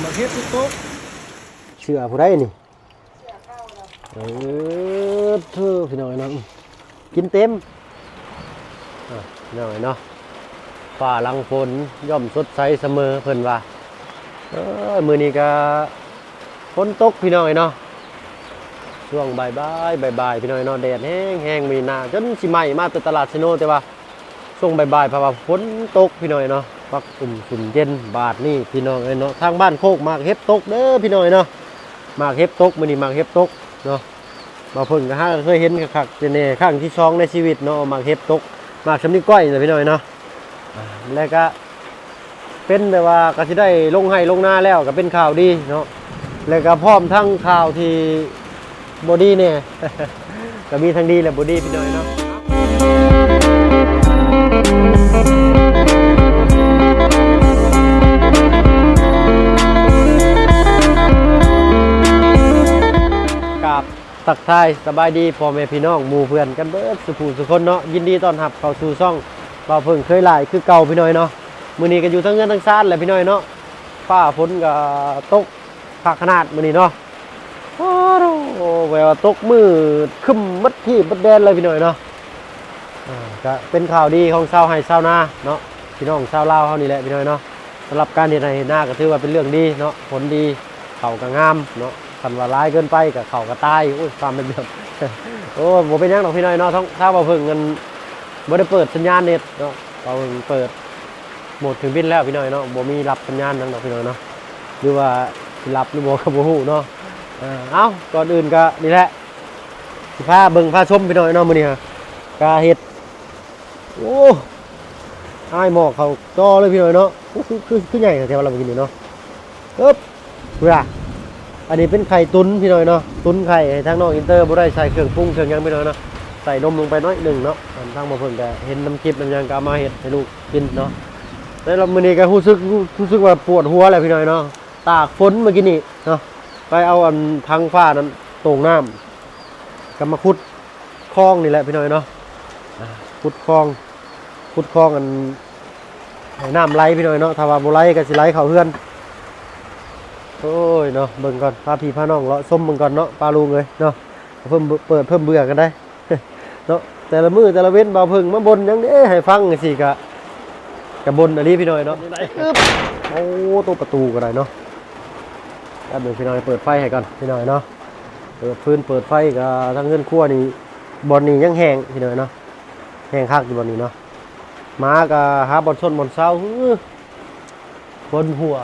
มาเฮ็ดทุกโต๊ะเชื่อผู้ใดนี่เธอพี่น้อยเนาะกินเต็มพี่น้อยเนาะฟ้าหลังฝนย่อมสดใสเสมอเพิ่นว่ามื้อนี้ก็ฝนตกพี่น้อยเนาะช่วงบ่ายพี่น้อยเนาะแดดแห้งมีหน้าจนสิไหม้มาแต่ตลาดซิโนแต่ว่าช่วงบ่ายเพราะว่าฝนตกพี่น้อยเนาะพักสุ่มเย็นบาดนี่พี่น้องเนาะทางบ้านโคกมากเฮ็บตกเด้อพี่น้อยเนาะมากเฮ็บตกมื้อนี้มากเฮ็บตกเนาะมาเพิ่นก็เคยเห็นคักๆแน่ครั้งที่2ในชีวิตเนาะมากเฮ็บตกมากชำนี้ก้อยน่ะพี่น้อยเนาะแล้วก็เป็นแบบว่าก็สิได้ลงให้ลงนาแล้วก็เป็นข่าวดีเนาะแล้วก็พร้อมทั้งข่าวที่บ่ดีเนี่ย ก็มีทั้งดีและบ่ดีพี่น้อยเนาะกับทักทายสบายดีพ่อแม่พี่น้องหมู่เพื่อนกันเบิดสุผู้สุคนเนาะยินดีต้อนรับเข้าสู่ช่องบ่าวเพิ่งเคยหลายคือเก่าพี่น้อยเนาะมื้อนี้ก็อยู่ทั้งเงินทั้งซ่านแหละพี่น้อยเนาะฟ้าฝนก็ตกคักขนาดมื้อนี้เนาะโอ้โหแววตกมืดคึมมัดที่มัดแดนเลยพี่น้อยเนาะก็เป็นข่าวดีของชาวไร่ชาวนาเนาะพี่น้องชาวลาวเฮานี่แหละพี่น้อยเนาะสำหรับการเฮ็ดไร่เฮ็ดนาก็ถือว่าเป็นเรื่องดีเนาะผลดีข้าวก็งามเนาะคันว่าร้ายเกินไปก็ข้าวก็ตายโอ้ยความเป็นแบบโอ้บ่เป็นหยังดอกพี่น้อยเนาะถ้าบ่เพิ่งเงินบ่ได้เปิดสัญญาณเน็ตเนาะเราเปิดโหมดถึงบินแล้วพี่น้อยเนาะบ่มีรับสัญญาณนั่นดอกพี่น้อยเนาะหรือว่าสิรับหรือบ่ก็บ่ฮู้เนาะเอ้าก่อนอื่นก็นี่แหละสิพาเบิ่งพาชมพี่น้อยเนาะมื้อนี้ฮะกาเฮ็ดโอ้อ้ายหมอกเขาจอเลยพี่น้อยเนาะคือใหญ่แถวเราไปกินนี่เนาะปึ๊บเวลาอันนี้เป็นไข่ตุ๋นพี่น้อยเนาะตุ๋นไข่ให้ทางน้องอินเตอร์บ่ได้ใส่เครื่องปรุงเครื่องหยังพี่น้อยเนาะใส่นมลงไปน้อยหนึ่งเนาะทางบ่เพิ่นก็เห็นน้ำคลิปน้ำหยังก็เอามาเฮ็ดให้ลูกกินเนาะแล้วมื้อนี้ก็รู้สึกว่าปวดหัวแหละพี่น้อยเนาะตากฝนเมื่อกี้นี่เนาะไปเอาอันพังฟ้านั้นโต่งน้ำก็มาขุดคลองนี่แหละพี่น้อยเนาะขุดคลองอันน้ำไหลพี่น้อยเนาะถ้าว่าบ่ไหลก็สิไหลเข้าเฮือนโอ้ยเนาะเบิ่งก่อนพาพี่พาน้องเลาะส้มเบิ่งก่อนเนาะปลาลุงเลยเนาะเพิ่มเปิดเพิ่มเบื่อกันได้ เนาะแต่ละมื้อแต่ละเว้นบ่าวเพิ่งมาบ่นหยังเด้ให้ฟังจังซี่ก็บ่นอันนี้พี่น้อยเนาะโอ้ตัวประตูก็ได้เนาะแล้วเดี๋ยวพี่น้อยเปิดไฟให้ก่อนพี่น้อยเนาะเปิดฟืนเปิดไฟก็ทั้งเงินครัวนี่บ่อนนี่ยังแห้งพี่น้อยเนาะแห้งคักอยู่บ่อนนี้เนาะหมาก็หาบ่อนชนบ่อนเซาบนหัว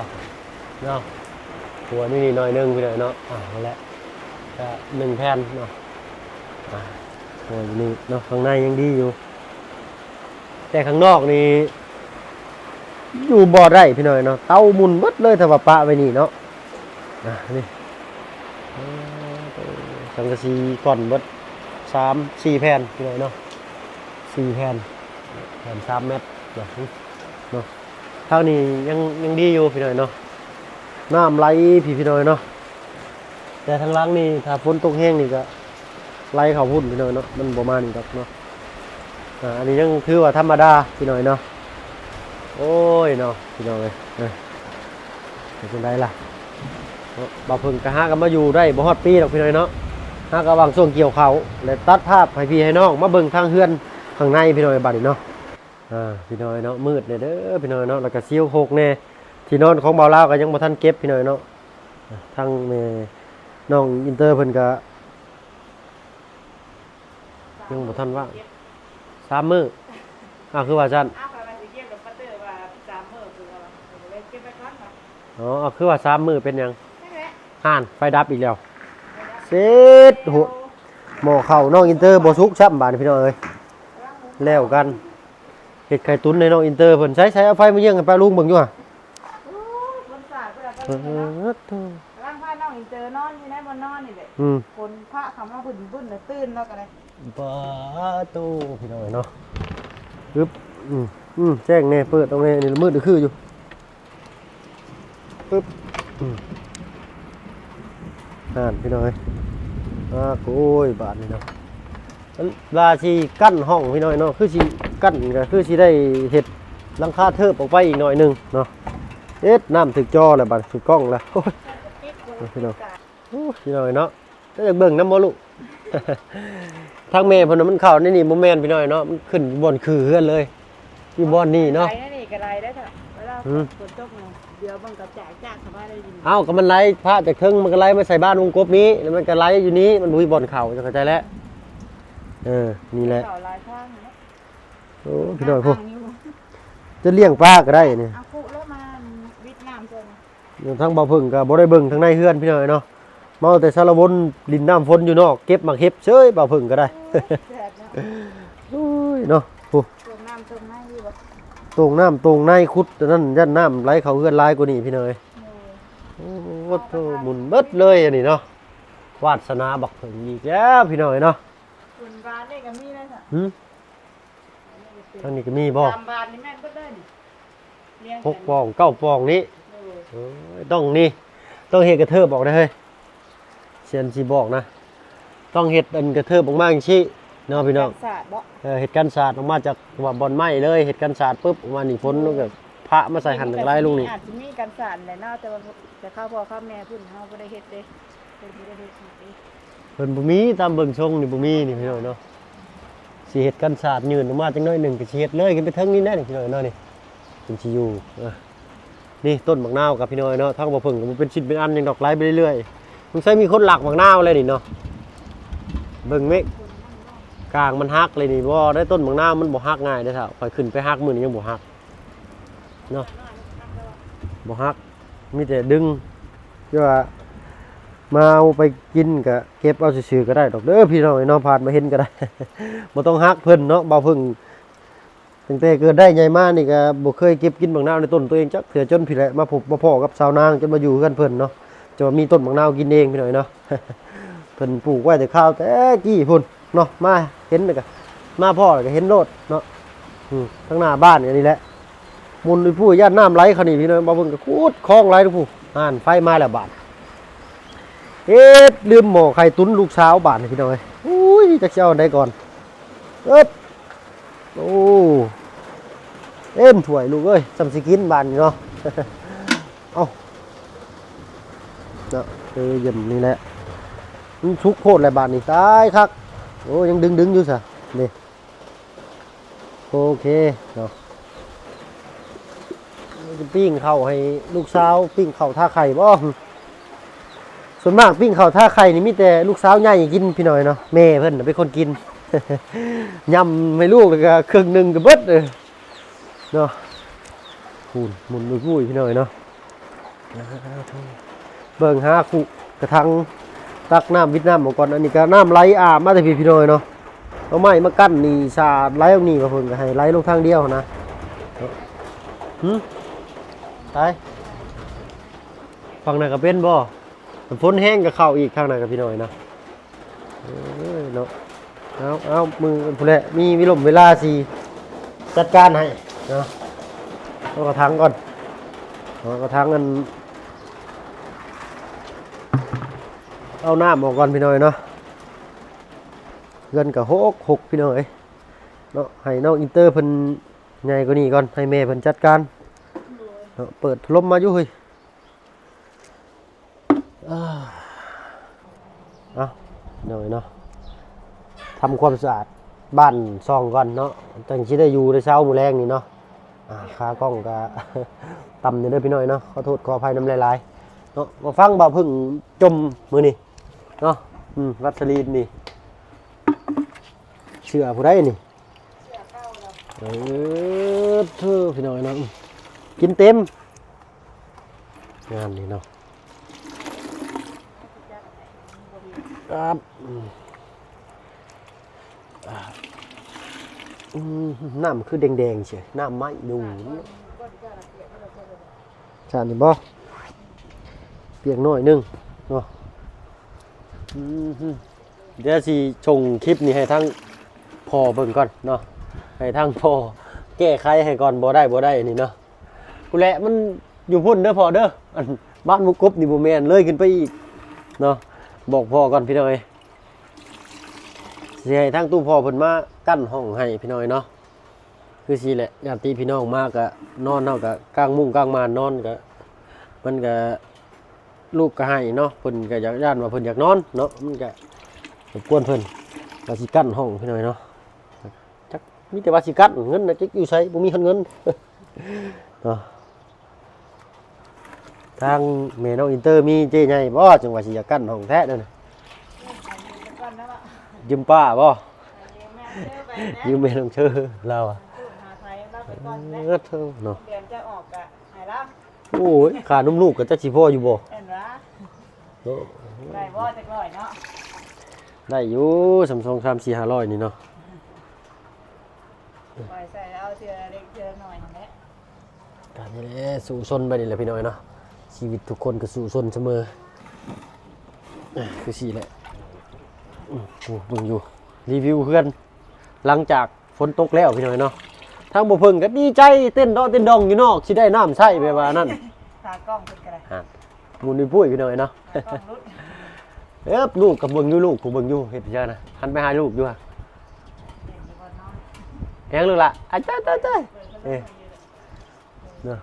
เนาะหัวนี่หน่อยนึงพี่น้อยเนาะนั่นแหละก็1แผ่นเนาะหัวนี่เนาะข้างในยังดีอยู่แต่ข้างนอกนี่อยู่บ่ได้พี่น้อยเนาะเตาหมุนหมดเลยถ้าว่าปะไว้นี่เนาะนี่สังกะสีก่อนเบิด3-4แผ่นพี่น้อยเนาะ4แผ่น3 เมตรเนาะเท่านี้ยังดีอยู่พี่น้อยเนาะน้ำไหลพี่น้อยเนาะแต่ทางล่างนี่ถ้าฝนตกแห้งนี่ก็ไหลเข้าพุ่นพี่น้อยเนาะมันประมาณนี้ดอกเนาะอันนี้ยังถือว่าธรรมดาพี่น้อยเนาะโอ้ยเนาะพี่น้อยเป็นไงล่ะบ่าวเพิ่งก็หากันมาอยู่ได้บ่ฮอดปีดอกพี่น้อยเนาะหากระวังช่วงเกี่ยวเขาและตัดภาพให้พี่ให้น้องมาเบิ่งทางเฮือนข้างในพี่น้อยบัดนี้เนาะพี่น้อยเนาะมืดเด้อพี่น้อยเนาะแล้วก็เสียวโคกแน่ที่นอนของบ่าวลาวก็ยังบ่ทันเก็บพี่น้อยเนาะทางแม่น้องอินเตอร์เพิ่นก็ยังบ่ทันว่าง3 มื้อคือว่าซั่นคือว่า3 มื้อเป็นหยังห่านไฟดับอีกแล้วเสร็จหัวหม้อข้าวน้องอินเตอร์บ่สุกซ้ำบาดพี่น้องเอ้ยแล้วกันเฮ็ดไข่ตุ๋นในน้องอินเตอร์เพิ่นใช้เอาไฟมาเยี่ยงให้ป้าลุงเบิ่งอยู่ร่างผ้าน้องอินเตอร์นอนอยู่ในบนนอนนี่แหละคนพระคำว่าบุ่นตื่นแล้วก็ได้ปาตูพี่น้องเนาะปึ๊บแจ้งแน่เปิดตรงนี้นี่มืดคืออยู่ปึ๊บพี่น้องโอ้ยบาทนี่เนาะลาชีกั้นห้องพี่น้อยเนาะคือชีกั้นก็คือชีได้เห็ดหลังคาเทิบออกไปอีกหน่อยนึงเนาะ เอ็ดน้ำถึกจอแล้วบัดถึกกล้องแล้วโอ้ยพี่น้องโอ้ยพี่น้อยเนาะก็อยากเบิ่งน้ำบ่ลูก ทางแม่เพิ่นน่ะมันเข้าในนี่บ่แม่นพี่น้อยเนาะมันขึ้นบ่อนคือเฮือนเลยอยู่บ่อนนี่เนาะ ไรนี่ก็ไรได้เถอะเวลาฝนตกเนี่ยเดี๋ยวมันก็แจกจากชาวบ้านได้ยิน เอ้าก็มันไหลพระจากเทิงมันก็ไหลมาใส่บ้านวงกบนี้แล้วมันก็ไหลอยู่นี้มันบ่มีบ่อนเข้าจะเข้าใจแล้วนี่แหละ เก่าลายข้างนะ โอ้พี่น้อยพวกจะเลี้ยงปลาก็ได้นี่ เอาคุแล้วมาวิทน้ำจน อยู่ทางบ่อพึ่งก็บ่ได้เบิ่งทางในเฮือนพี่น้อยเนาะเมาแต่สารวนดินน้ำฝนอยู่นอกเก็บมาเก็บเฉยบ่อพึ่งก็ได้ แสบเนาะ โอ้ยเนาะโอ้ ตรงน้ำตรงนั้นอยู่แบบ ตรงน้ำตรงในคุดแต่นั่นยันน้ำไหลเขาเฮือนหลายกว่านี้พี่น้อยโอ้โหโธ่หมุนเบิดเลยอันนี้เนาะวาสนาบักพึ่งอีกแล้วพี่น้อยเนาะ ฝนบานได้ก็มีได้ค่ะ ทางนี้ก็มีบ่ ตามบานนี่แม่นก็ได้นี่เลี้ยง 6 ปอง9 ปองนี้โอ้ยต้องนี่ต้องเฮ็ดกระเทิบบอกได้เฮ้ยเซียนสิบอกนะต้องเฮ็ดอันกระเทิบออกมาจังซี่เนาะพี่น้อง สาดบ่ เห็ดกันศาสตร์ออกมาจากว่าบอลไม้เลยเห็ดกันศาสตร์ปุ๊บออกมาหนีฝนแล้วก็พระมาใส่หั่นถึงไรลุงนี่ อาจจะมีการสาดแหละเนาะแต่ว่าจะเข้าพ่อเข้าแม่พุ่นเฮาบ่ได้เฮ็ดเด้เพิ่นบ่ได้เฮ็ดเด้ เพิ่นบ่มีตามเบิ่งชงนี่บ่มีนี่พี่น้องเนาะสิเห็ดกันศาสตร์ยืนออกมาจังน้อยหนึงก็สิเฮ็ดเลยขึ้นไปเทิงนี่แน่นี่พี่น้องเนาะนี่เป็นสิอยู่นี่ต้นมะนาวกับพี่น้อยเนาะทั้งบ่เพิ่งก็บ่เป็นชิ้นเป็นอันยังดอกไม้ไปเรื่อยๆสงสัยมีคนหลักมะนาวเลยนี่เนาะเบิ่งเมฆกลางมันฮักเลยนี่บ่ได้ต้นมะนาวมันบ่ฮักง่ายเด้อเฒ่าค่อยขึ้นไปฮักมื้อนี้ยังบ่ฮักเนาะ บ่ฮักมีแต่ดึงเพื่อมาเอาไปกินก็เก็บเอาซื่อๆก็ได้ดอกเด้อพี่น้องเนาะผ่านมาเห็นก็ได้ บ่ต้องฮักเพิ่นเนาะบ่าวเพิ่งตั้งแต่เกิดได้ใหญ่มานี่ก็บ่เคยเก็บกินบักนาวในต้นตัวเองจักเถื่อจนพี่แหละมาพบมาพ้อกับสาวนางจนมาอยู่กันเพิ่นเนาะจนมีต้นบักนาวกินเองพี่น้อยเนาะ เพิ่นปลูกไว้แต่ข้าวแต่กี้พุ่นเนาะมาเห็นแล้วก็มาพ่อแล้วก็เห็นโลดเนาะข้างหน้าบ้านก็นี่แหละ มุนไปผู้ย่านน้ำไหลเขานี่พี่น้องบ่เบิ่งก็คูดคลองไหลทุกผู้ไฟมาแล้วบาดเฮ็ดลืมหม้อไข่ตุ๋นลูกสาวบาดนี่พี่น้องเอ้ยอุ้ยจักสิเอาอันใดก่อนโอ้เอ็มถ้วยลูกเอ้ยสำสิกินบาดนี่เนาะ เอาเนาะเย็นนี่แหละมันชุกโพดแล้วบาดนี่ตายคักโอ้ยังดึงอยู่ซะนี่โอเคเนาะปิ้งข้าวให้ลูกสาวปิ้งข้าวท่าไข่บ่ส่วนมากปิ้งข้าวท่าไข่นี่มีแต่ลูกสาวใหญ่กินพี่น้อยเนาะแม่เพิ่นน่ะเป็นคนกิน ยำให้ลูกแล้วก็ครึ่งหนึงก็เบิดเลยเนาะคูณหมุนมุ้ยพี่น้อยเนาะเบิ่งหาคู่กระทังตักน้ำวิดน้ำมาก่อนอันนี้ก็น้ำไหลอาบมาแต่พี่น้อยเนาะเอาไม้มากั้นนี่สาดไหลออกนี่ก็เพิ่นก็ให้ไหลลงทางเดียวนะไปฝั่งไหนก็เป็นบ่ฝนแห้งก็เข้าอีกข้างไหนกับพี่น้อยนะเนาะเอามือผู้แหละมีวิลมเวลาสิจัดการให้เนาะเอากระถางก่อนเอากระถางกันเอาน้ำออกก่อนพี่น้อยเนาะเงินกับหกพี่น้อยเนาะให้น้องอินเตอร์เพิ่นใหญ่กว่านี้ก่อนให้แม่เพิ่นจัดการเปิดลมมาอยู่เฮ้ยเอาหน่อยเนาะทำความสะอาดบ้านซองก่อนเนาะตั้งชิได้อยู่ในเช้ามื้อแรงนี่เนาะขากล้องก็ ต่ำอยู่เด้อพี่น้อยเนาะขอโทษขออภัยน้ำลายๆเนาะมาฟังบ่าวพึ่งจมมื้อนี้เนาะวัสลีนนี่เชื่อผู้ใดนี่เธอพี่น้อยเนาะกินเต็มงานนี่เนาะครับน้ำคือแดงๆเฉยน้ำไหม้ดูจานนี่บ่เปียกหน่อยนึงเนาะเดี๋ยวสิชงคลิปนี้ให้ทั้งพ่อเบิ่งก่อนเนาะให้ทั้งพ่อแก้ไขให้ก่อนบ่ได้นี่เนาะกูแหละมันอยู่พุ่นเด้อพ่อเด้ออันบ้านมุกกบนี่บ่แม่นเลยขึ้นไปอีกเนาะบอกพ่อก่อนพี่น้อยสิให้ทั้งตู้พ่อเพิ่นมากั้นห้องให้พี่น้อยเนาะคือสิแหละญาติพี่น้องมากก็นอนเฮาก็กลางมุ้งกลางม่านนอนก็ มันก็ลูกก็ให้เนาะเพิ่นก็อยากย่านว่าเพิ่นอยากนอนเนาะมันก็รบกวนเพิ่นว่าสิกั้นห้องพี่น้อยเนาะจักมีแต่ว่าสิกั้นเงินน่ะจักอยู่ไสบ่มีเงิน เนาะทางแม่น้องอินเตอร์มีเจ๊ใหญ่บ่จังว่าสิอยากกั้นห้องแท้เด้อน่ะยืมป้าบ่ยืมแม่น้องเชอเราอ่ะเนาะ เดือนจะออกอะหายแล้ว โอ้ยขานุ่มลูกก็จักสิพออยู่บ่ เห็นปะได้บ่จักร้อยเนาะ ได้อยู่2 3 4 500นี่เนาะ ปล่อยใส่แล้วเอาเทื่อเล็กเทื่อหน่อยนั่นแหละ ก็นี่แหละสู่ซนไปนี่แหละพี่น้อยเนาะชีวิตทุกคนก็สู่ซนเสมอคือสิแหละโอ้เบิ่งอยู่รีวิวเพื่อนหลังจากฝนตกแล้วพี่น้อยเนาะทางบ่เพิ่งก็ดีใจเต้นดอกเต้นดองอยู่นอกสิได้น้ำใช้แบบว่านั่น ตากล้องเพิ่นก็ได้ หมุนปุ้ยพี่น้อยเนาะ ตากล้องรุด ลูกกับเบิ่งอยู่ลูกกูเบิ่งอยู่เฮ็ดจังนะหันไปหาลูกอยู่อะ เด็กอยู่บนนอน แฮงลูกล่ะอาจ้าจ้าเอ้เนาะ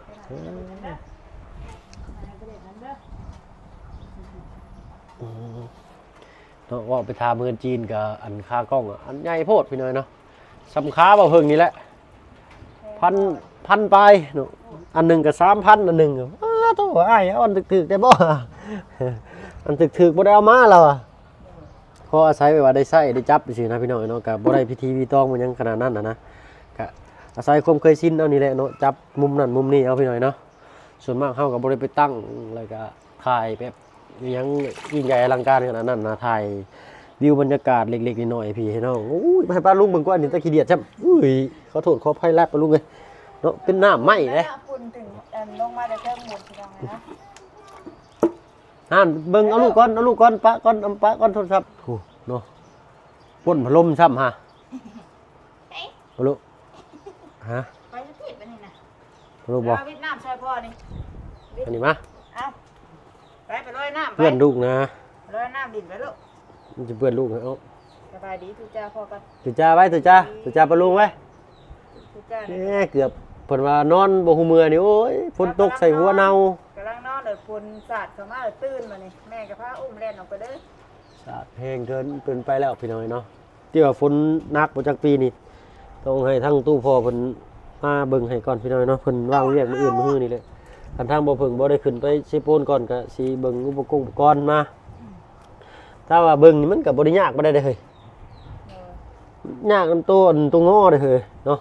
เนาะว่าไปทาเมืองจีนกับอันค่ากล้องอ่ะอันใหญ่โพดพี่น้อยเนาะสำค้าบ่เพิ่งนี่แหละพันไปเนาะอันหนึ่งกับ3,000อันหนึ่งก็โตอ้ายเอาอันถึกๆได้บ่ อันถึกๆบ่ได้เอามาแล้วอ่ะขออาศัยไว้ว่าได้ใช้ได้จับซื่อๆนะพี่น้อยเนาะก็บ่ได้พิธีรีตองมันหยังขนาดนั้นนะก็อาศัยความเคยชินเอานี่แหละเนาะจับมุมนั้นมุมนี้เอาพี่น้อยเนาะส่วนมากเฮาก็บ่ได้ไปตั้งแล้วก็ถ่ายแบบยังยิ่งใหญ่อลังการขนาดนั้นนะถ่ายวิวบรรยากาศเล็กๆน้อยๆพี่ให้น้องอุ้ยให้ป้าลุงเบิ่งกว่านี่ตะขี้เดียดจ้ำอุ้ยขอโทษขออภัยแลบป้าลุงเอ้ยเนาะเป็นน้ำไหม้เด้ ฝุ่นถึงลงมาได้เพิ่มหมดสิจังไงนะ ห่านเบิ่งเอาลูกก่อนปะก่อนโทรศัพท์โอ้เนาะพ่นพัดลมซ้ำฮะบ่ลูกฮะ ไปจะติดไปนี่นะ บ่ลูกบ่ เอาวิทน้ำใส่พ่อนี่ อันนี้มา เอาไปลอยน้ำไป เพื่อนลูกนะ ลอยน้ำดินไปลูก มันจะเพื่อนลูกนะเอา สบายดีทุกเจ้าพ่อกัน ตุจ้าไว้ตุจ้าป้าลุงไว้ ทุกเจ้า แหมเกือบเพิ่นว่านอนบ่ฮู้มื้อนี่โอ้ยฝนตกใส่หัวเน่า กำลังนอนเลยฝนสาดเข้ามาเลยตื่นมานี่แม่กับพ่ออุ้มเล่นออกไปเด้อ สาดเพลงเกินไปแล้วพี่น้อยเนาะที่ว่าฝนหนักบ่จักปีนี่ต้องให้ทั้งตู้พ่อเพิ่นมาเบิ่งให้ก่อนพี่น้อยเนาะเพิ่นวางเวียกมื้ออื่นมื้อนี้เลยคันทางบ่เพิ่งบ่ได้ขึ้นไปสิโปนก่อนก็สิเบิ่งอุปกรณ์มาถ้าว่าเบิ่งนี่มันก็บ่ได้ยากบ่ได้เด้อเฮ้ยยากนำตัวงอเด้อเฮ้ยเนาะ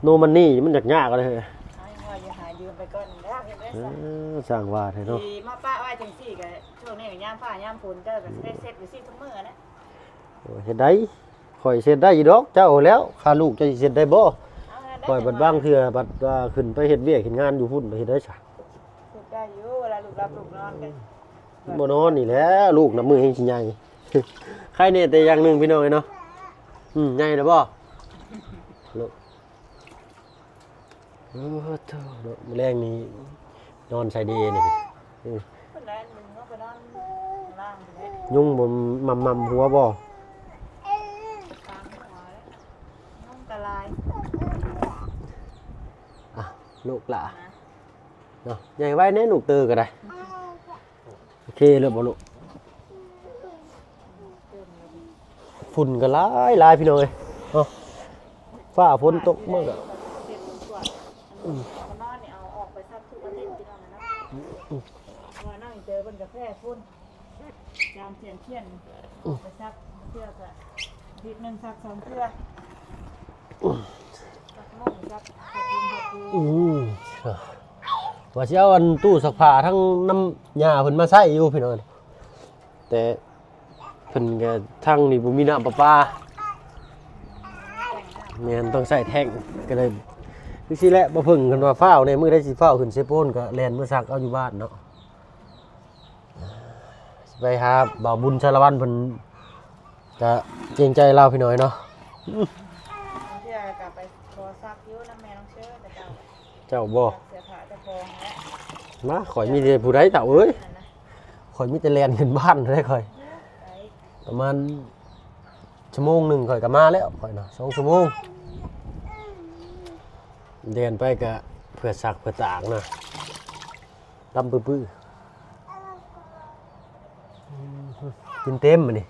โนมันนี่มันยากๆเลยเฮ้ย ให้พ่ออย่าหายืมไปก่อนแล้วเห็นไหม สร้างว่าแท้เนาะ ดีมาป้าไว้จังสี่กันช่วงนี้ย่ามฟ้าย่ามฝนเจ้าก็สิได้เสร็จอยู่ซี่ทุกมื้อนะ เฮ็ดได้ข่อยเฮ็ดได้อยู่ดอกเจ้าแล้วค่าลูกจะสิเฮ็ดได้บ่ เอาให้ได้ ข่อยบัดบ้างเทื่อบัดว่าขึ้นไปเฮ็ดเวียกเฮ็ดงานอยู่พุ่นไปเฮ็ดได้ซะ สุดได้อยู่เวลาลูกรับลูกนอนกัน บ่นอนนี่แหละลูกน้ำมือให้สิใหญ่ ใครเนี่ยแต่อย่างหนึงพี่น้องเนาะใหญ่แล้วบ่ลูกโอ้โธ่เนาะมื้อแรงนี้นอนใส่ดีนี่ คนนั้นมึงก็ไปนอนล่างเลย ยุงบ่มัมหัวบ่ ตามหัวน้องตะลาย อ่ะลูกหล่ะเนาะใหญ่ไว้แน่ลูกตือก็ได้โอเคเลยบ่ลูกฝุ่นก็หลายพี่น้องเอ้ยเนาะฟ้าฝนตกมากอะ เจ็บปวดนอนนี่เอาออกไปซักทุกอาทิตย์พี่น้องนะว่านั่งเจอเพิ่นกาแฟฝุ่นยามเที่ยงออกไปซักเทื่อก็อาทิตย์นึงซัก2เทื่อซักมุ่งซักผักบุ้งว่าสิเอาอันตู้ซักผ้าทั้งน้ำยาเพิ่นมาใช้อยู่พี่น้องแต่เพิ่นก็ทั้งนี่บ่มีน้ำประปาแม่นต้องใช้แท้งก็เลยคือสิแหละบ่เพิ่งกันว่าฟ้าวในมื้อได้สิฟ้าวขึ้นเซโปนก็แล่นมาซักเอาอยู่บ้านเนาะสิไปหาบ่าวบุญชาละวันเพิ่นก็เกรงใจเราพี่น้อยเนาะ เทื่อกลับไปขอซักอยู่น้ำแม่น้องเชื่อแต่เจ้า เจ้าบ่ เสื้อผ้าจะพองแล้ว มาข่อยมีแต่ผู้ใดเต่าเอ้ยข่อยมีแต่แล่นขึ้นบ้านได้ข่อยประมาณชั่วโมงหนึงข่อยก็มาแล้วข่อยเนาะ2ชั่วโมงเดินไปก็เพื่อซักเพื่อตากนะ ตำปื้อกินเต็มมันนี่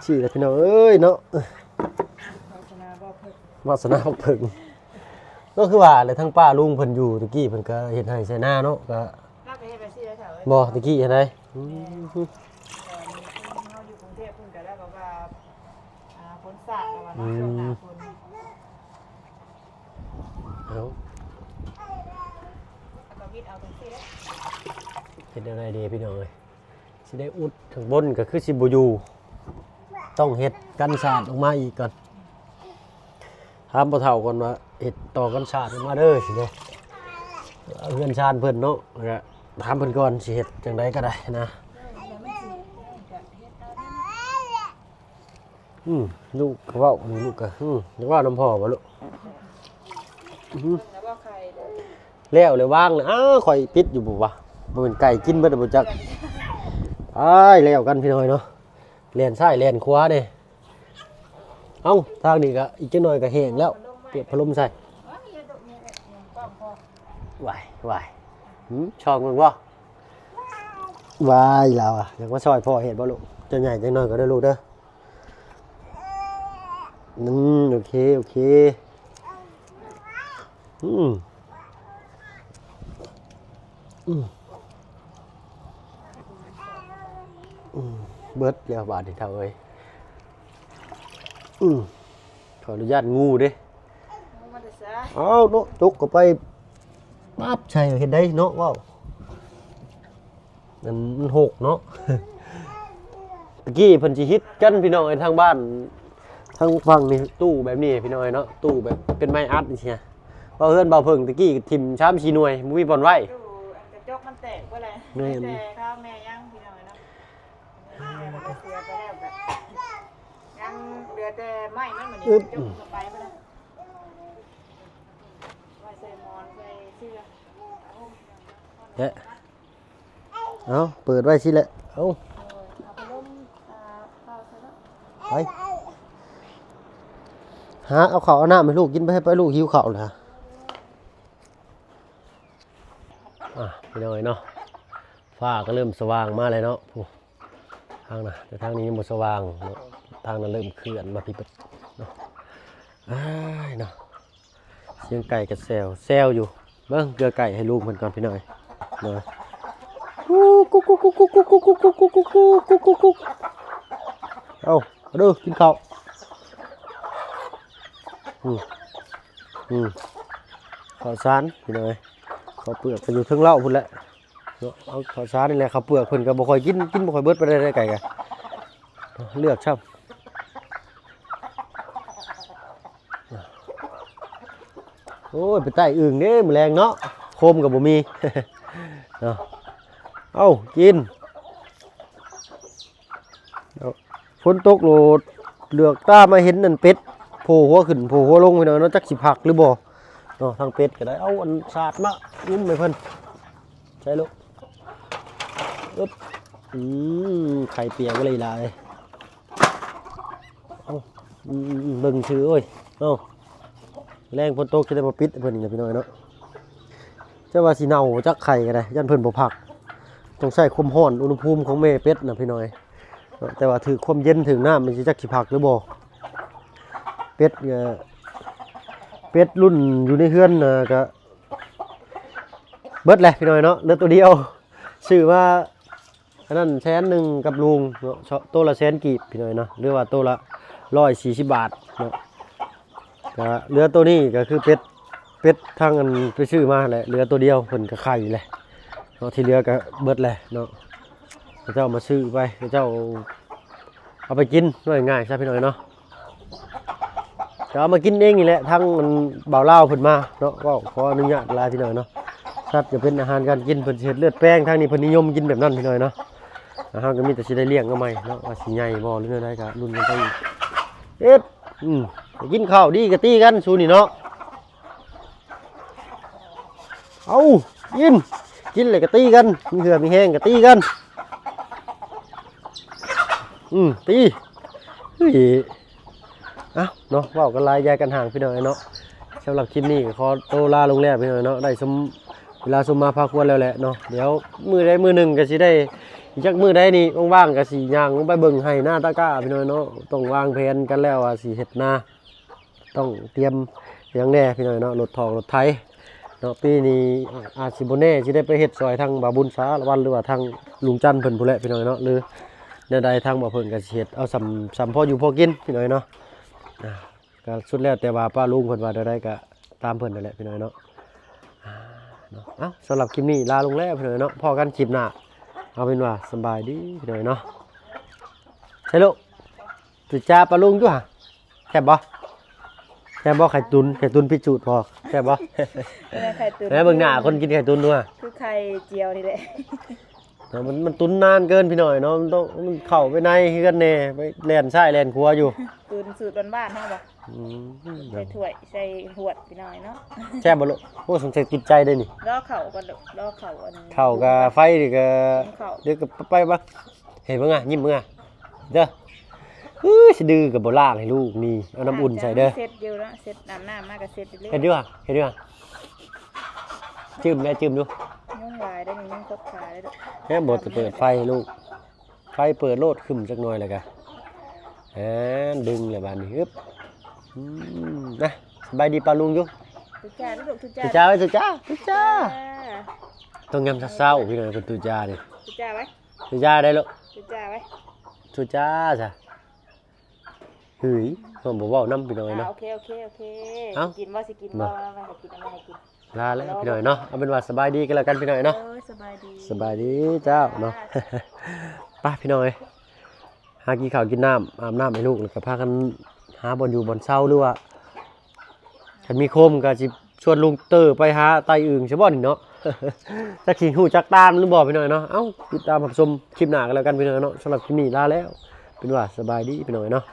ชี้แล้วพี่น้องเอ้ยเนาะ วาสนาบ่เพิ่น วาสนาของเพิ่งก็คือว่าเลยทั้งป้าลุงเพิ่นอยู่ตะกี้เพิ่นก็เฮ็ดให้ใส่หน้าเนาะก็ รับไปเฮ็ดไปสิได้เถอะเอ้ย บ่ตะกี้เฮ็ดได้เฮาอยู่กรุงเทพเพิ่นก็แล้วก็ว่าฝนสาดแล้วว่าเนาะช่วงหน้าฝน เอา แล้วก็วิทย์เอาจังซี่แหละ เฮ็ดอะไรดีพี่น้องเอ้ยสิได้อุดข้างบนก็คือสิบ่อยู่ต้องเฮ็ดกันศาสตร์ออกมาอีกก่อนถามบ่เฒ่าก่อนว่าเฮ็ดต่อกันศาสตร์ออกมาเด้อสิเด้เอาเฮือนชานเพิ่นเนาะแล้วก็ถามเพิ่นก่อนสิเฮ็ดจังไดก็ได้นะลูกก็เว้าลูกก็อยากว่าน้ำพ่อบ่ลูก แล้วว่าใครเด้อ แล้วเลยว่างเลยอ้าวข่อยปิดอยู่บ่วะบ่เป็นไก่กินเบิดบ่จักอ้ายแล้วกันพี่น้อยเนาะเลียนซ้ายเลียนขวาเด้เอ้าทางนี้ก็อีกจักหน่อยก็แห้งแล้วเปียกพัดลมใส่ ว้ายอย่าดกเนี่ยป้อมพอ วายช่องมึงบ่วายแล้วอ่ะอยากมาซอยพ่อเฮ็ดบ่ลูกจะใหญ่จังหน่อยก็ได้ลูกเด้อโอเคเบิดแล้วบาดนี่เท่าเอ้ยขออนุญาตงูเด้ มันจะซะ เอาเนาะจุกก็ไปปั๊บใช่เห็นได้เนาะว้าวนั่นมันหกเนาะ ตะกี้เพิ่นสิฮิตกันพี่น้องไอ้ทางบ้านทางฝั่งนี่ตู้แบบนี้พี่น้อยเนาะตู้แบบเป็นไม้อัดนี่เชียว่าเฮือนเบาเพิ่งตะกี้ทิ่มชามชีหน่วยบ่มีบ่อนไว้ ดูกระจกมันแตกบ่แหละ แม่น แต่ข้าวแม่ยังพี่น้องเนาะแม่มันก็เสียไปแล้วแบบยังเหลือแต่ไม้มันเหมือนนี่จกเข้าไปบ่ล่ะไว้ใส่หมอนใส่เสื้อ เด้เอาเปิดไว้สิแหละเอา เอาไปล้มข้าวใส่แล้ว ไปหาเอาข้าวเอาน้ำให้ลูกกินไปให้ไปลูกหิวข้าวนะพี่น้อยเนาะฟ้าก็เริ่มสว่างมาเลยเนาะผู้ทางน่ะแต่ทางนี้ยังบ่สว่างเนาะทางนั้นเริ่มเคลื่อนมาพี่เนาะเนาะเสียงไก่กับแซวอยู่เบิ่งเกลือไก่ให้ลูกเพิ่นก่อนพี่น้อยเนาะกุ๊กเอาดูกินข้าวข้าวสารพี่น้อยข้าวเปลือกไปอยู่ถึงเล่าพุ่นแหละเอาข้าวสารนี่แหละข้าวเปลือกเพิ่นก็บ่ค่อยกินบ่ค่อยเบิดไปได้ไก่กันเลือกช่ำโอ้ยไปใต้อึ่งเด้มื้อแรงเนาะโคมก็บ่มี เนาะเอากินฝนตกโหลดเหลือกตามาเห็นนั่นเป็ดโผล่หัวขึ้นโผล่หัวลงไปหน่อยเนาะจักสิผักหรือบ่เนาะทางเป็ดก็ได้เอาอันสาดมาอุ้มไปเพิ่นใช่ลูกอึ๊บไข่เปียกก็เลยลายเอาเบิ่งชื่อเอ้ยเอาแรงฝนตกจะได้มาปิดเพิ่นนี่พี่น้อยเนาะจะว่าสิเน่าจักไข่ก็ได้ยันเพิ่นบ่ผักต้องใช้ความร้อนอุณหภูมิของแม่เป็ดน่ะพี่น้อยแต่ว่าถือความเย็นถึงน้ำมันสิจักสิผักหรือบ่เป็ดรุ่นอยู่ในเฮือนก็เบิดแหละพี่น้อยเนาะเหลือตัวเดียวชื่อว่าอันนั้น100,000กับลุงเนาะตัวละ100,000กีบพี่น้อยเนาะหรือว่าตัวละ140 บาทเนาะก็เหลือตัวนี้ก็คือเป็ดทางอันไปซื้อมาแหละเหลือตัวเดียวเพิ่นก็ไข่แหละเนาะที่เหลือก็เบิดแหละเนาะเจ้ามาซื้อไปเจ้าเอาไปกินง่ายๆซะพี่น้อยเนาะจะเอามากินเองนี่แหละทั้งมันเบาเล่าเพิ่นมาเนาะก็ขออนุญาตลาพี่น้อยเนาะสัตว์จะเป็นอาหารการกินเพิ่นเฮ็ดเลือดแป้งทางนี้เพิ่นนิยมกินแบบนั้นพี่น้อยเนาะอาหารก็มีแต่สิได้เลี้ยงก็ไม่เนาะว่าสิใหญ่บ่หรือไดก็รุ่นกันไปไปกินข้าวดีก็ตีกันสู้นี่เนาะเอากินเลยก็ตีกันมีเหือมีแห้งก็ตีกันตีเฮ้ยเนาะเว้ากันหลายแยกกันห่างพี่น้อยเนาะ สำหรับคลิปนี้ก็ขอโตวลาลงแล้วพี่น้อยเนาะได้สมเวลาสมมาพาควรแล้วแหละเนาะเดี๋ยวมือใดมือหนึ่งก็สิได้อีกจักมือใดนี่ว่างๆก็สิย่างลงไปเบิ่งให้หน้าตะกร้าพี่น้อยเนาะต้องวางแผนกันแล้วว่าสิเฮ็ดนาต้องเตรียมอย่างแน่พี่น้อยเนาะรถทองรถไถเนาะปีนี้อาจสิบ่แน่สิได้ไปเฮ็ดซอยทางบาบุญสาละวันหรือว่าทางลุงจันทร์เพิ่นผู้แหละพี่น้อยเนาะหรือแนวใดทางบ่เพิ่นก็สิเฮ็ดเอาสำพออยู่พอกินพี่น้อยเนาะก็สุดแล้วแต่ว่าป้าลุงเพิ่นว่าได้ก็ตามเพิ่นนั่นแหละพี่น้อยเนาะเอ้าสำหรับคลิปนี้ลาลงแล้วพี่น้อยเนาะพอกันคลิปหน้าเอาเป็นว่าสบายดีพี่น้อยเนาะใช่ลูกตุจ้าป้าลุงอยู่ห่ะแซ่บบ่แซ่บบ่ไข่ตุนพิจูดพอแซ่บบ่ ไข่ตุ๋น แม่เบิ่งหน้าคนกินไข่ตุนด้วย คือไข่เจียวนี่แหละ มันตุนนานเกินพี่น้อยเนาะมันต้องมันเข้าไปในคือกันแน่ไปแล่นซ้ายแล่นขวาอยู่ ตุ๋นสูตรบ้านๆเฮาบ่ใส่ถ้วยใส่หวดพี่น้อยเนาะ แซ่บบ่ลูกโอ้สงสัยติดใจได้นี่ รอเข่าก่อนรอเข่าอัน เข้ากับไฟนี่ก็เดี๋ยวก็ไปบ่เห็นบ่งะยิ้มบ่งะเด้อสิดื้อก็บ่ล้างให้ลูกนี่เอาน้ำอุ่นใส่เด้อ เสร็จเดียวแล้วเสร็จน้ำมาก็เสร็จเรื่อย เฮ็ดอยู่อ่ะเฮ็ดอยู่อ่ะจิ้มแม่จิ้มดู ยุ่งลายได้นี่ยุ่งครบขาได้ด้วย แม่บ่จะเปิดไฟให้ลูกไฟเปิดโลดขึ้นจักหน่อยแล้วก็ดึงเลยบาดนี้ฮึบนะสบายดีปาลุงอยู่ ทุจ้าลูกทุจ้า ตุจ้าไว้ตุจ้าต้องยำเช้าๆพี่น้อยเป็นตุจ้านี่ ทุจ้าไว้ ตุจ้าได้ลูก ทุจ้าไว้ ตุจ้าจ้ะเฮ้ยผมบอกว่าน้ำพี่น้อยเนาะ โอเค เอ้า กินว่าสิกินบ่ไม่ให้กินไม่ให้กิน ลาแล้วพี่น้อยเนาะเอาเป็นว่าสบายดีกันแล้วกันพี่น้อยเนาะ สบายดี สบายดีเจ้าเนาะ ไปพี่น้อยหากินข้าวกินน้ำอาบน้ำให้ลูกแล้วก็พากันหาบอลอยู่บอลเศร้าหรือว่าฉันมีโคมก็สิชวนลุงเตอร์ไปหาไตอึ่งใช่บ่นี่เนาะ จักสิฮู้จักตามหรือบ่พี่น้อยเนาะเอ้าติดตามรับชมคลิปหน้ากันแล้วกันพี่น้อยเนาะสำหรับคลิปนี้ลาแล้วเป็นว่าสบายดีพี่น้อยเนาะ